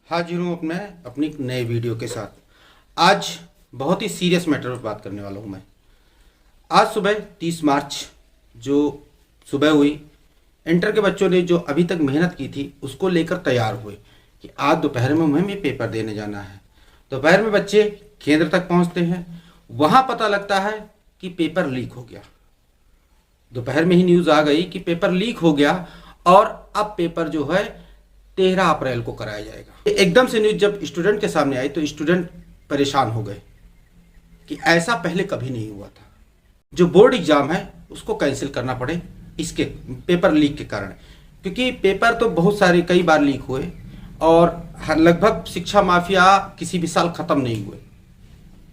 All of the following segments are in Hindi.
हाजिर हूँ अपनी एक नए वीडियो के साथ। आज बहुत ही सीरियस मैटर पर बात करने वाला हूँ मैं। आज सुबह 30 मार्च जो सुबह हुई, इंटर के बच्चों ने जो अभी तक मेहनत की थी उसको लेकर तैयार हुए कि आज दोपहर में हमें ये पेपर देने जाना है। दोपहर में बच्चे केंद्र तक पहुंचते हैं, वहां पता लगता है कि पेपर लीक हो गया। दोपहर में ही न्यूज़ आ गई कि पेपर लीक हो गया और अब पेपर जो है 13 अप्रैल को कराया जाएगा। एकदम से न्यूज़ जब स्टूडेंट के सामने आई तो स्टूडेंट परेशान हो गए कि ऐसा पहले कभी नहीं हुआ था, जो बोर्ड एग्जाम है उसको कैंसिल करना पड़े इसके पेपर लीक के कारण। क्योंकि पेपर तो बहुत सारे कई बार लीक हुए और लगभग शिक्षा माफिया किसी भी साल खत्म नहीं हुए।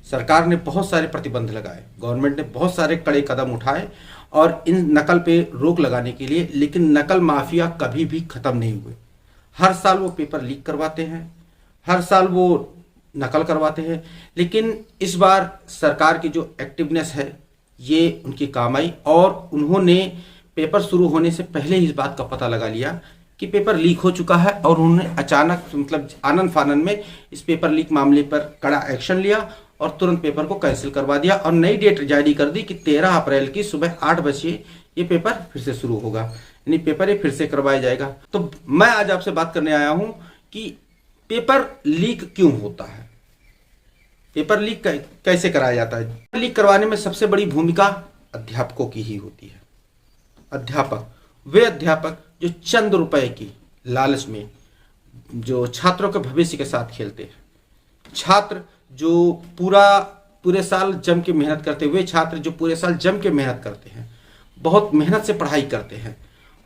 सरकार ने बहुत सारे प्रतिबंध लगाए, गवर्नमेंट ने बहुत सारे कड़े कदम उठाए और इन नकल पे रोक लगाने के लिए, लेकिन नकल माफिया कभी भी खत्म नहीं हुए। हर साल वो पेपर लीक करवाते हैं, हर साल वो नकल करवाते हैं, लेकिन इस बार सरकार की जो एक्टिवनेस है ये उनकी काम आई और उन्होंने पेपर शुरू होने से पहले ही इस बात का पता लगा लिया कि पेपर लीक हो चुका है और उन्होंने अचानक मतलब आनन फानन में इस पेपर लीक मामले पर कड़ा एक्शन लिया और तुरंत पेपर को कैंसिल करवा दिया और नई डेट जारी कर दी कि 13 अप्रैल की सुबह 8 बजे ये पेपर फिर से शुरू होगा, यानी पेपर ये फिर से करवाया जाएगा। तो मैं आज आपसे बात करने आया हूं कि पेपर लीक क्यों होता है, पेपर लीक कैसे कराया जाता है। लीक करवाने में सबसे बड़ी भूमिका अध्यापकों की ही होती है। अध्यापक, वे अध्यापक जो चंद रुपए की लालच में जो छात्रों के भविष्य के साथ खेलते हैं, छात्र जो पूरे साल जम के मेहनत करते हुए, छात्र जो पूरे साल जम के मेहनत करते हैं, बहुत मेहनत से पढ़ाई करते हैं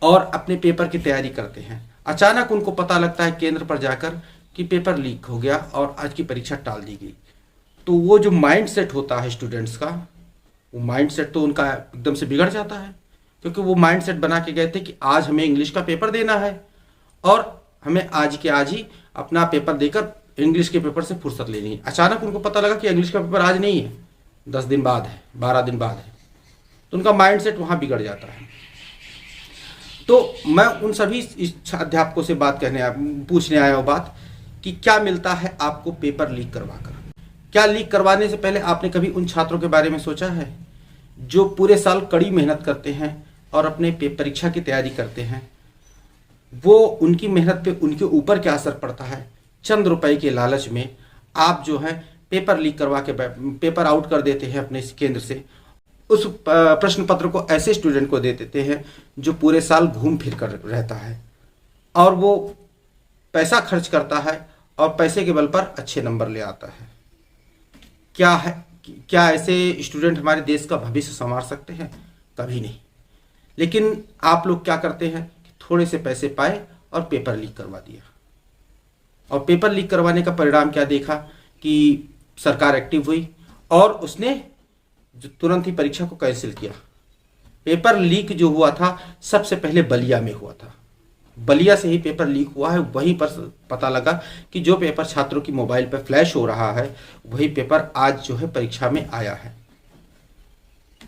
और अपने पेपर की तैयारी करते हैं, अचानक उनको पता लगता है केंद्र पर जाकर कि पेपर लीक हो गया और आज की परीक्षा टाल दी गई। तो वो जो माइंड सेट होता है स्टूडेंट्स का, वो माइंड सेट तो उनका एकदम से बिगड़ जाता है, क्योंकि वो माइंड सेट बना के गए थे कि आज हमें इंग्लिश का पेपर देना है और हमें आज के आज ही अपना पेपर देकर इंग्लिश के पेपर से फुर्सत लेनी है। अचानक उनको पता लगा कि इंग्लिश का पेपर आज नहीं है, 10 दिन बाद है, 12 दिन बाद है, तो उनका माइंड सेट वहाँ बिगड़ जाता है। तो मैं उन सभी अध्यापकों से पूछने आया हूँ बात कि क्या मिलता है आपको पेपर लीक करवाकर। क्या लीक करवाने से पहले आपने कभी उन छात्रों के बारे में सोचा है जो पूरे साल कड़ी मेहनत करते हैं और अपने परीक्षा की तैयारी करते हैं? वो उनकी मेहनत पे उनके ऊपर क्या असर पड़ता है। चंद रुपए के लालच में आप जो है पेपर लीक करवा के पेपर आउट कर देते हैं अपने केंद्र से। उस प्रश्न पत्र को ऐसे स्टूडेंट को दे देते हैं जो पूरे साल घूम फिर कर रहता है और वो पैसा खर्च करता है और पैसे के बल पर अच्छे नंबर ले आता है। क्या ऐसे स्टूडेंट हमारे देश का भविष्य संवार सकते हैं? कभी नहीं। लेकिन आप लोग क्या करते हैं कि थोड़े से पैसे पाए और पेपर लीक करवा दिया, और पेपर लीक करवाने का परिणाम क्या देखा कि सरकार एक्टिव हुई और उसने जो तुरंत ही परीक्षा को कैंसिल किया। पेपर लीक जो हुआ था सबसे पहले बलिया में हुआ था, बलिया से ही पेपर लीक हुआ है। वहीं पर पता लगा कि जो पेपर छात्रों की मोबाइल पर फ्लैश हो रहा है वही पेपर आज जो है परीक्षा में आया है।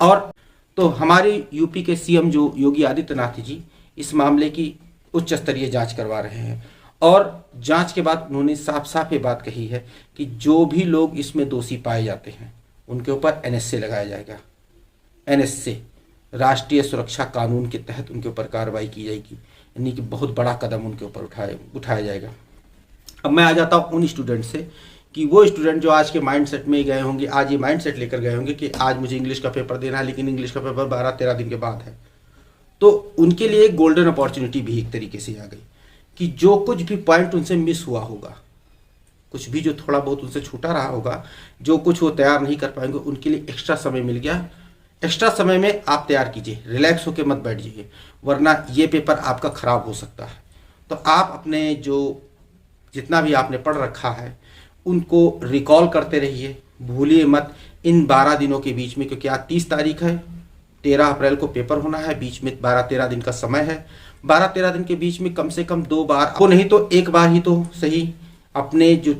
और तो हमारे यूपी के सीएम जो योगी आदित्यनाथ जी इस मामले की उच्च स्तरीय जांच करवा रहे हैं और जांच के बाद उन्होंने साफ साफ ये बात कही है कि जो भी लोग इसमें दोषी पाए जाते हैं उनके ऊपर एनएसए लगाया जाएगा। एनएसए, राष्ट्रीय सुरक्षा कानून के तहत उनके ऊपर कार्रवाई की जाएगी, यानी कि बहुत बड़ा कदम उनके ऊपर उठाया जाएगा। अब मैं आ जाता हूँ उन स्टूडेंट से कि वो स्टूडेंट जो आज के माइंड सेट में गए होंगे, आज ये माइंड सेट लेकर गए होंगे कि आज मुझे इंग्लिश का पेपर देना है, लेकिन इंग्लिश का पेपर 12-13 दिन के बाद है। तो उनके लिए एक गोल्डन अपॉर्चुनिटी भी एक तरीके से आ गई कि जो कुछ भी पॉइंट उनसे मिस हुआ होगा, कुछ भी जो थोड़ा बहुत उनसे छूटा रहा होगा, जो कुछ वो तैयार नहीं कर पाएंगे, उनके लिए एक्स्ट्रा समय मिल गया। एक्स्ट्रा समय में आप तैयार कीजिए, रिलैक्स होकर मत बैठ जाइए, वरना ये पेपर आपका खराब हो सकता है। तो आप अपने जो जितना भी आपने पढ़ रखा है उनको रिकॉल करते रहिए, भूलिए मत इन 12 दिनों के बीच में, क्योंकि आज 30 तारीख है, 13 अप्रैल को पेपर होना है, बीच में 12-13 दिन का समय है। 12-13 दिन के बीच में कम से कम 2 बार को नहीं तो एक बार ही तो सही अपने जो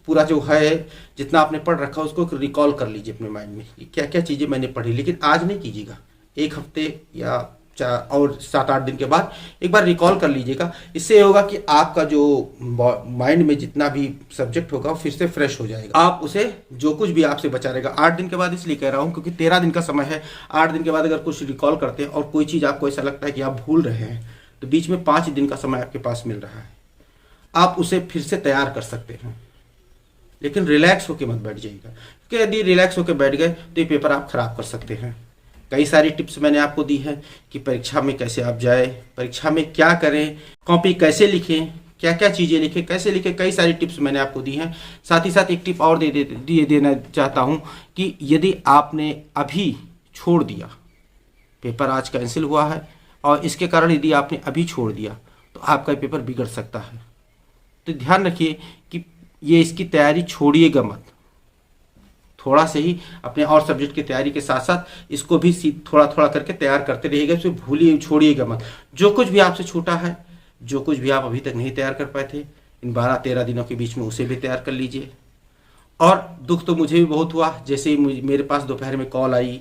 पूरा जो है जितना आपने पढ़ रखा उसको रिकॉल कर लीजिए अपने माइंड में, क्या क्या चीज़ें मैंने पढ़ी। लेकिन आज नहीं कीजिएगा, एक हफ्ते या और 7-8 दिन के बाद एक बार रिकॉल कर लीजिएगा। इससे होगा कि आपका जो माइंड में जितना भी सब्जेक्ट होगा फिर से फ्रेश हो जाएगा। आप उसे जो कुछ भी आपसे बचा रहेगा 8 दिन के बाद, इसलिए कह रहा हूँ क्योंकि 13 दिन का समय है। 8 दिन के बाद अगर कुछ रिकॉल करते हैं और कोई चीज़ आपको ऐसा लगता है कि आप भूल रहे हैं, तो बीच में 5 दिन का समय आपके पास मिल रहा है, आप उसे फिर से तैयार कर सकते हैं। लेकिन रिलैक्स होकर मत बैठ जाइएगा, क्योंकि यदि रिलैक्स होकर बैठ गए तो ये पेपर आप खराब कर सकते हैं। कई सारी टिप्स मैंने आपको दी है कि परीक्षा में कैसे आप जाए, परीक्षा में क्या करें, कॉपी कैसे लिखें, क्या क्या चीज़ें लिखें, कैसे लिखें, कई सारी टिप्स मैंने आपको दी हैं। साथ ही साथ एक टिप और देना चाहता हूँ कि यदि आपने अभी छोड़ दिया, पेपर आज कैंसिल हुआ है और इसके कारण यदि आपने अभी छोड़ दिया तो आपका पेपर बिगड़ सकता है। तो ध्यान रखिए कि ये इसकी तैयारी छोड़िएगा मत, थोड़ा से ही अपने और सब्जेक्ट की तैयारी के साथ साथ इसको भी थोड़ा थोड़ा करके तैयार करते रहिएगा। इसे भूलिए, छोड़िएगा मत। जो कुछ भी आपसे छूटा है, जो कुछ भी आप अभी तक नहीं तैयार कर पाए थे, इन 12-13 दिनों के बीच में उसे भी तैयार कर लीजिए। और दुख तो मुझे भी बहुत हुआ, जैसे ही मेरे पास दोपहर में कॉल आई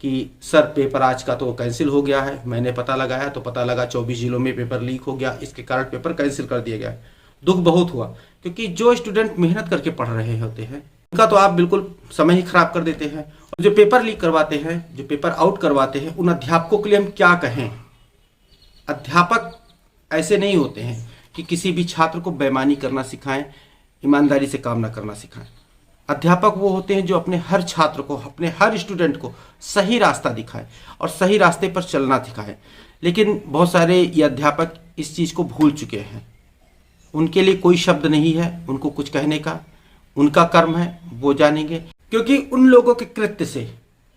कि सर पेपर आज का तो कैंसिल हो गया है। मैंने पता लगाया तो पता लगा 24 जिलों में पेपर लीक हो गया, इसके कारण पेपर कैंसिल कर दिया गया। दुख बहुत हुआ, क्योंकि जो स्टूडेंट मेहनत करके पढ़ रहे होते हैं उनका तो आप बिल्कुल समय ही खराब कर देते हैं। और जो पेपर लीक करवाते हैं, जो पेपर आउट करवाते हैं, उन अध्यापकों के लिए हम क्या कहें। अध्यापक ऐसे नहीं होते हैं कि किसी भी छात्र को बेईमानी करना सिखाएं, ईमानदारी से काम ना करना सिखाएं। अध्यापक वो होते हैं जो अपने हर छात्र को, अपने हर स्टूडेंट को सही रास्ता दिखाएं और सही रास्ते पर चलना सिखाएं। लेकिन बहुत सारे ये अध्यापक इस चीज़ को भूल चुके हैं। उनके लिए कोई शब्द नहीं है उनको कुछ कहने का, उनका कर्म है, वो जानेंगे। क्योंकि उन लोगों के कृत्य से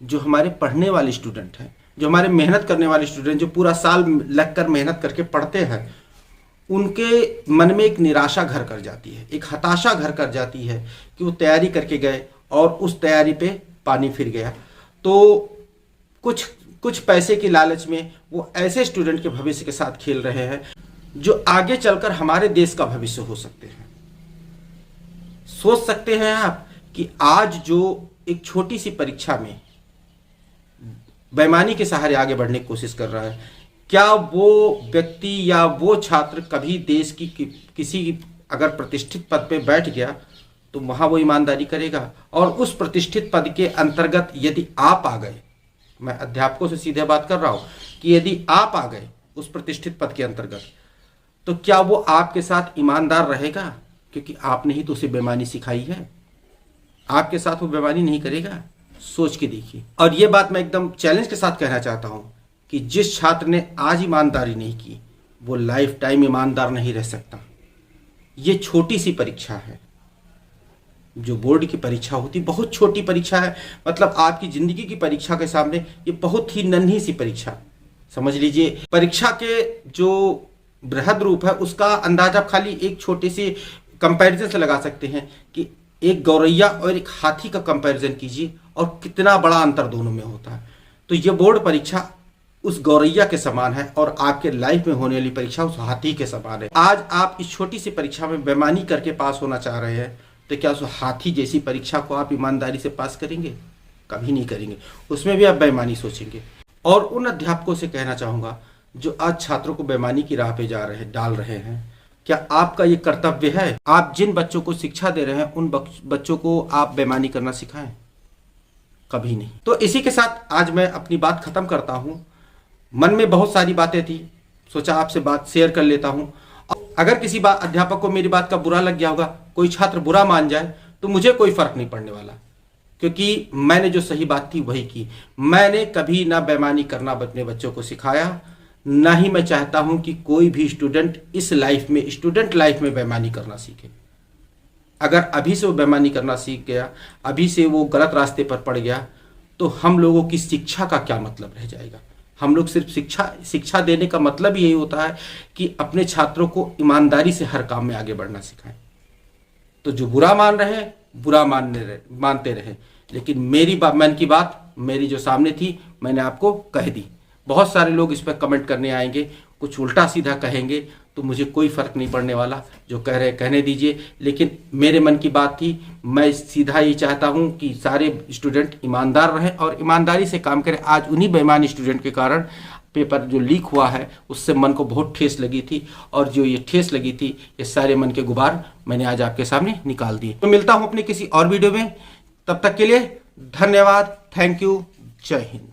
जो हमारे पढ़ने वाले स्टूडेंट हैं, जो हमारे मेहनत करने वाले स्टूडेंट, जो पूरा साल लगकर मेहनत करके पढ़ते हैं, उनके मन में एक निराशा घर कर जाती है, एक हताशा घर कर जाती है कि वो तैयारी करके गए और उस तैयारी पे पानी फिर गया। तो कुछ पैसे की लालच में वो ऐसे स्टूडेंट के भविष्य के साथ खेल रहे हैं जो आगे चलकर हमारे देश का भविष्य हो सकते हैं। सोच सकते हैं आप कि आज जो एक छोटी सी परीक्षा में बेईमानी के सहारे आगे बढ़ने की कोशिश कर रहा है, क्या वो व्यक्ति या वो छात्र कभी देश की किसी अगर प्रतिष्ठित पद पे बैठ गया तो वहां वो ईमानदारी करेगा? और उस प्रतिष्ठित पद के अंतर्गत यदि आप आ गए, मैं अध्यापकों से सीधे बात कर रहा हूं कि यदि आप आ गए उस प्रतिष्ठित पद के अंतर्गत, तो क्या वो आपके साथ ईमानदार रहेगा? क्योंकि आपने ही तो उसे बेईमानी सिखाई है, आपके साथ वो बेईमानी नहीं करेगा। सोच के देखिए। और ये बात मैं एकदम चैलेंज के साथ कहना चाहता हूं कि जिस छात्र ने आज ईमानदारी नहीं की वो लाइफ टाइम ईमानदार नहीं रह सकता। ये छोटी सी परीक्षा है, जो बोर्ड की परीक्षा होती बहुत छोटी परीक्षा है। मतलब आपकी जिंदगी की परीक्षा के सामने ये बहुत ही नन्ही सी परीक्षा समझ लीजिए। परीक्षा के जो बृहद रूप है उसका अंदाजा आप खाली एक छोटे से कंपैरिजन से लगा सकते हैं कि एक गौरैया और एक हाथी का कंपैरिजन कीजिए और कितना बड़ा अंतर दोनों में होता है। तो ये बोर्ड परीक्षा उस गौरैया के समान है और आपके लाइफ में होने वाली परीक्षा उस हाथी के समान है। आज आप इस छोटी सी परीक्षा में बेईमानी करके पास होना चाह रहे हैं, तो क्या उस हाथी जैसी परीक्षा को आप ईमानदारी से पास करेंगे? कभी नहीं करेंगे, उसमें भी आप बेईमानी सोचेंगे। और उन अध्यापकों से कहना चाहूँगा जो आज छात्रों को बेईमानी की राह पे डाल रहे हैं, क्या आपका ये कर्तव्य है? आप जिन बच्चों को शिक्षा दे रहे हैं उन बच्चों को आप बेईमानी करना सिखाएं? कभी नहीं। तो इसी के साथ आज मैं अपनी बात खत्म करता हूँ। मन में बहुत सारी बातें थी, सोचा आपसे बात शेयर कर लेता हूँ। अगर किसी अध्यापक को मेरी बात का बुरा लग गया होगा, कोई छात्र बुरा मान जाए, तो मुझे कोई फर्क नहीं पड़ने वाला, क्योंकि मैंने जो सही बात थी वही की। मैंने कभी ना बेईमानी करना अपने बच्चों को सिखाया, ना ही मैं चाहता हूं कि कोई भी स्टूडेंट इस लाइफ में, स्टूडेंट लाइफ में बेईमानी करना सीखे। अगर अभी से वो बेईमानी करना सीख गया, अभी से वो गलत रास्ते पर पड़ गया, तो हम लोगों की शिक्षा का क्या मतलब रह जाएगा? हम लोग सिर्फ शिक्षा देने का मतलब यही होता है कि अपने छात्रों को ईमानदारी से हर काम में आगे बढ़ना सिखाएं। तो जो बुरा मान रहे हैं बुरा मानते रहे, लेकिन मेरी मन की बात मेरी जो सामने थी मैंने आपको कह दी। बहुत सारे लोग इस पर कमेंट करने आएंगे, कुछ उल्टा सीधा कहेंगे, तो मुझे कोई फर्क नहीं पड़ने वाला। जो कह रहे कहने दीजिए, लेकिन मेरे मन की बात थी। मैं सीधा ये चाहता हूं कि सारे स्टूडेंट ईमानदार रहें और ईमानदारी से काम करें। आज उन्हीं बेईमान स्टूडेंट के कारण पेपर जो लीक हुआ है उससे मन को बहुत ठेस लगी थी, और जो ये ठेस लगी थी ये सारे मन के गुबार मैंने आज आपके सामने निकाल दिए। तो मिलता हूँ अपनी किसी और वीडियो में, तब तक के लिए धन्यवाद, थैंक यू, जय हिंद।